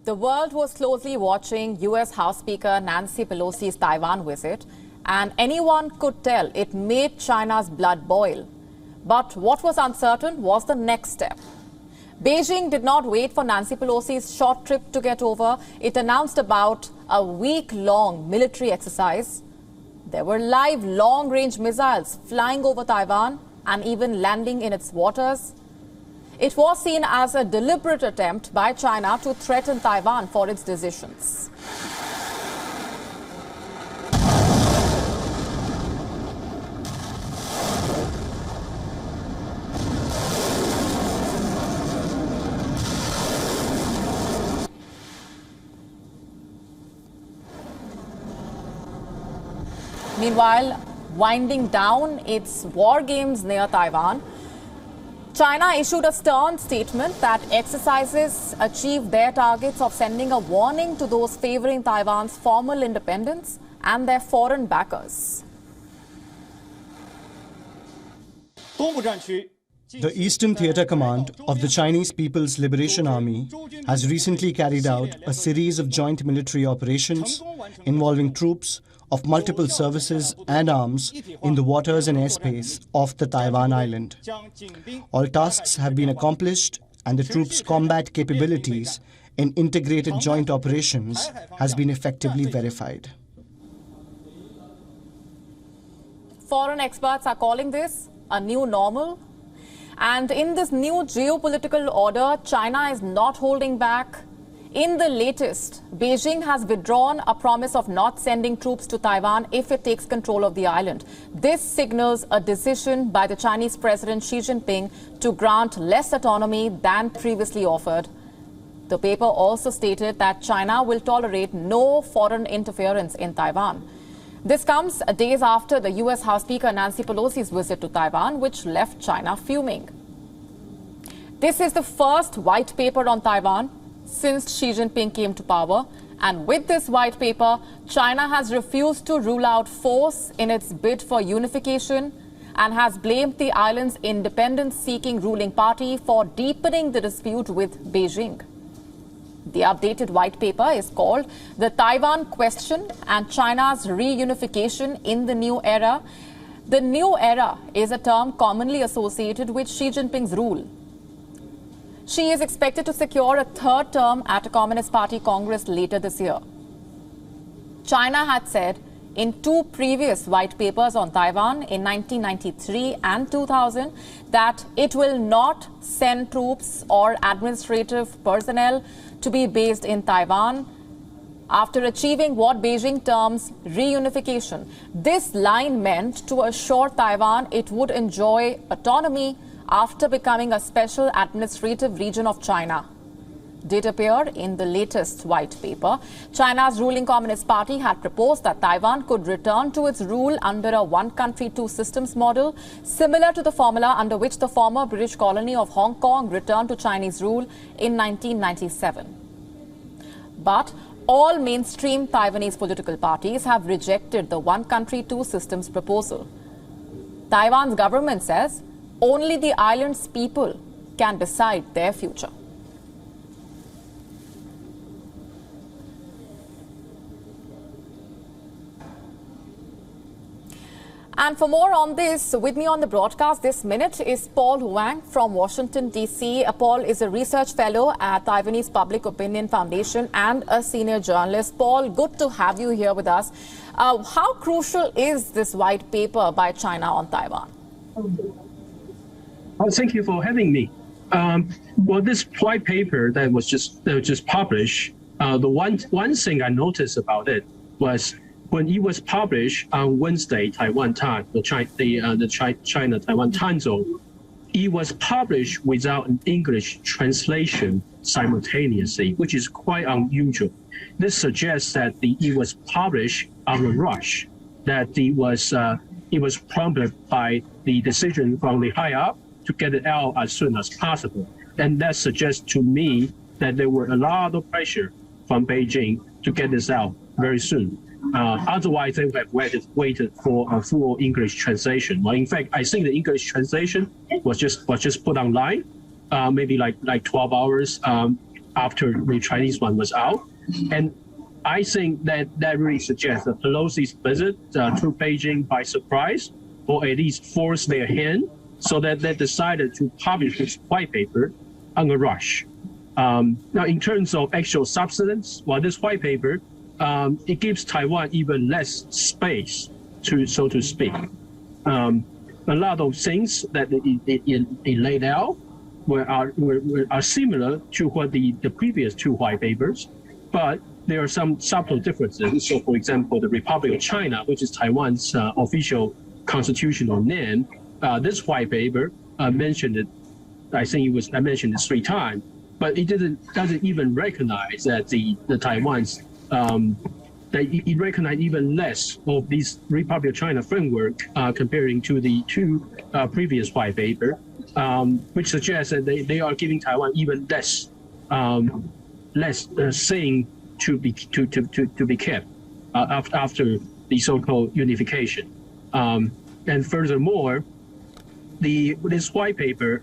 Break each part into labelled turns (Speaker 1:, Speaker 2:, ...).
Speaker 1: The world was closely watching U.S. House Speaker Nancy Pelosi's Taiwan visit, and anyone could tell it made China's blood boil. But what was uncertain was the next step. Beijing did not wait for Nancy Pelosi's short trip to get over. It announced about a week-long military exercise. There were live long-range missiles flying over Taiwan and even landing in its waters. It was seen as a deliberate attempt by China to threaten Taiwan for its decisions. Meanwhile, winding down its war games near Taiwan, China issued a stern statement that exercises achieved their targets of sending a warning to those favoring Taiwan's formal independence and their foreign backers.
Speaker 2: The Eastern Theater Command of the Chinese People's Liberation Army has recently carried out a series of joint military operations involving troops of multiple services and arms in the waters and airspace of the Taiwan island. All tasks have been accomplished and the troops' combat capabilities in integrated joint operations has been effectively verified.
Speaker 1: Foreign experts are calling this a new normal. And in this new geopolitical order, China is not holding back. In the latest, Beijing has withdrawn a promise of not sending troops to Taiwan if it takes control of the island. This signals a decision by the Chinese President Xi Jinping to grant less autonomy than previously offered. The paper also stated that China will tolerate no foreign interference in Taiwan. This comes days after the U.S. House Speaker Nancy Pelosi's visit to Taiwan, which left China fuming. This is the first white paper on Taiwan since Xi Jinping came to power, and with this white paper, China has refused to rule out force in its bid for unification and has blamed the island's independence-seeking ruling party for deepening the dispute with Beijing. The updated white paper is called The Taiwan Question and China's Reunification in the New Era. The New Era is a term commonly associated with Xi Jinping's rule. She is expected to secure a third term at a Communist Party Congress later this year. China had said in two previous white papers on Taiwan in 1993 and 2000 that it will not send troops or administrative personnel to be based in Taiwan after achieving what Beijing terms reunification. This line meant to assure Taiwan it would enjoy autonomy after becoming a special administrative region of China. Did appear in the latest white paper. China's ruling Communist Party had proposed that Taiwan could return to its rule under a one country, two systems model, similar to the formula under which the former British colony of Hong Kong returned to Chinese rule in 1997. But all mainstream Taiwanese political parties have rejected the one country, two systems proposal. Taiwan's government says only the island's people can decide their future. And for more on this, with me on the broadcast this minute is Paul Huang from Washington, D.C. Paul is a research fellow at Taiwanese Public Opinion Foundation and a senior journalist. Paul, good to have you here with us. How crucial is this white paper by China on Taiwan?
Speaker 3: Thank you for having me. Well, this white paper that was just published, the one thing I noticed about it was when it was published on Wednesday, Taiwan time, the China-Taiwan time zone, it was published without an English translation simultaneously, which is quite unusual. This suggests that it was published on a rush, that it was prompted by the decision from the high up to get it out as soon as possible. And that suggests to me that there were a lot of pressure from Beijing to get this out very soon. Otherwise, they would have waited for a full English translation. Well, in fact, I think the English translation was just put online, maybe like 12 hours after the Chinese one was out. And I think that really suggests that Pelosi's visit to Beijing by surprise, or at least forced their hand, so that they decided to publish this white paper on a rush. Now, in terms of actual substance, well, this white paper, it gives Taiwan even less space, so to speak. A lot of things that it laid out are similar to what the previous two white papers, but there are some subtle differences. So, for example, the Republic of China, which is Taiwan's official constitutional name, this white paper mentioned it. I think I mentioned it 3 times, but it doesn't even recognize that the Taiwan's that it recognized even less of this Republic of China framework comparing to the 2 previous white paper, which suggests that they are giving Taiwan even less saying to be kept after the so-called unification. And furthermore, this white paper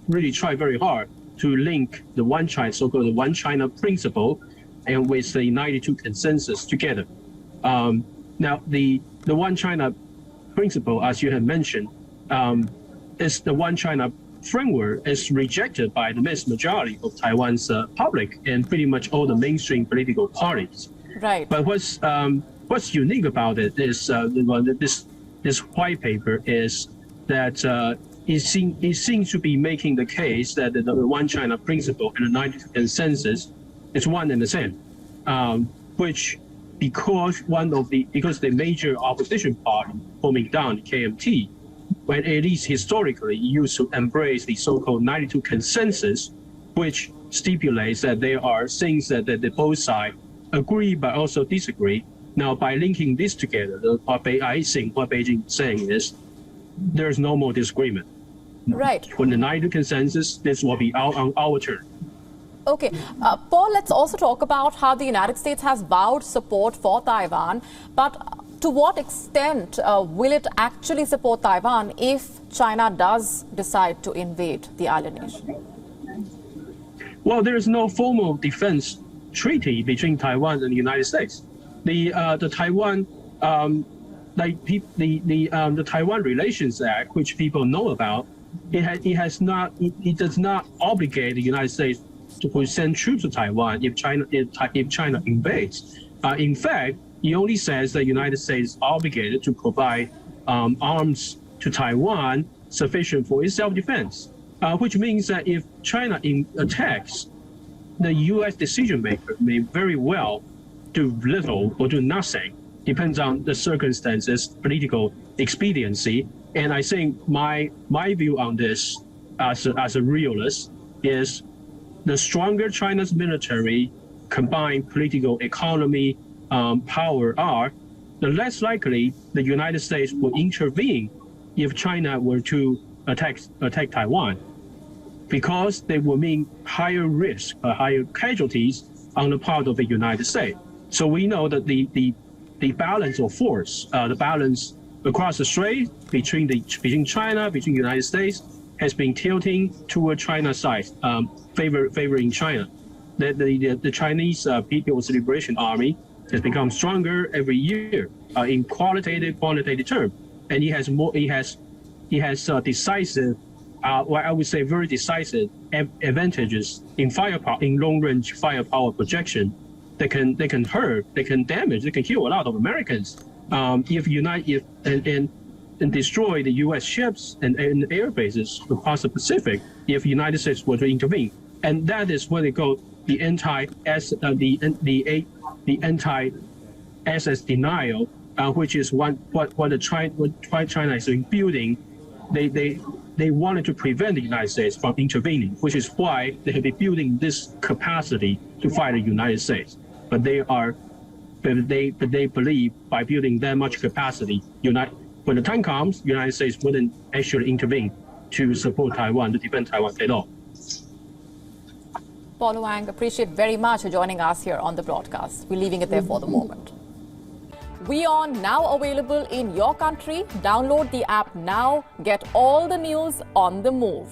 Speaker 3: really tried very hard to link the one China, so-called the one China principle, and with the 92 consensus together. Now, the one China principle, as you have mentioned, is the one China framework is rejected by the vast majority of Taiwan's public and pretty much all the mainstream political parties.
Speaker 1: Right.
Speaker 3: But what's unique about it is this white paper is that it seems to be making the case that the one China principle and the 92 consensus is one and the same, which because the major opposition party, Kuomintang, KMT, when at least historically used to embrace the so-called 92 consensus, which stipulates that there are things that both sides agree but also disagree. Now, by linking this together, I think what Beijing is saying is there's no more disagreement.
Speaker 1: Right.
Speaker 3: When the 92 consensus, this will be on our turn.
Speaker 1: Okay. Paul, let's also talk about how the United States has vowed support for Taiwan, but to what extent will it actually support Taiwan if China does decide to invade the island nation?
Speaker 3: Well, there is no formal defense treaty between Taiwan and the United States. The Taiwan the Taiwan Relations Act, which people know about, it does not obligate the United States to send troops to Taiwan if China invades. In fact, it only says that the United States is obligated to provide arms to Taiwan sufficient for its self-defense, which means that if China attacks, the U.S. decision maker may very well do little or do nothing, depends on the circumstances, political expediency. And I think my view on this, as a realist, is the stronger China's military, combined political economy, power are, the less likely the United States will intervene if China were to attack Taiwan, because they will mean higher risk, higher casualties on the part of the United States. So we know that the balance of force, the balance across the strait between China, between the United States, has been tilting toward China's side, favoring China. The Chinese People's Liberation Army has become stronger every year in quantitative terms, and it has decisive, I would say very decisive advantages in firepower, in long-range firepower projection. They can hurt, they can damage, they can kill a lot of Americans and destroy the U.S. ships and air bases across the Pacific if the United States were to intervene. And that is what they call the anti-SS denial, which is what China is building. They wanted to prevent the United States from intervening, which is why they have been building this capacity to fight the United States. But they believe by building that much capacity, when the time comes, the United States wouldn't actually intervene to support Taiwan, to defend Taiwan at all.
Speaker 1: Paul Wang, appreciate very much for joining us here on the broadcast. We're leaving it there for the moment. WION now available in your country. Download the app now. Get all the news on the move.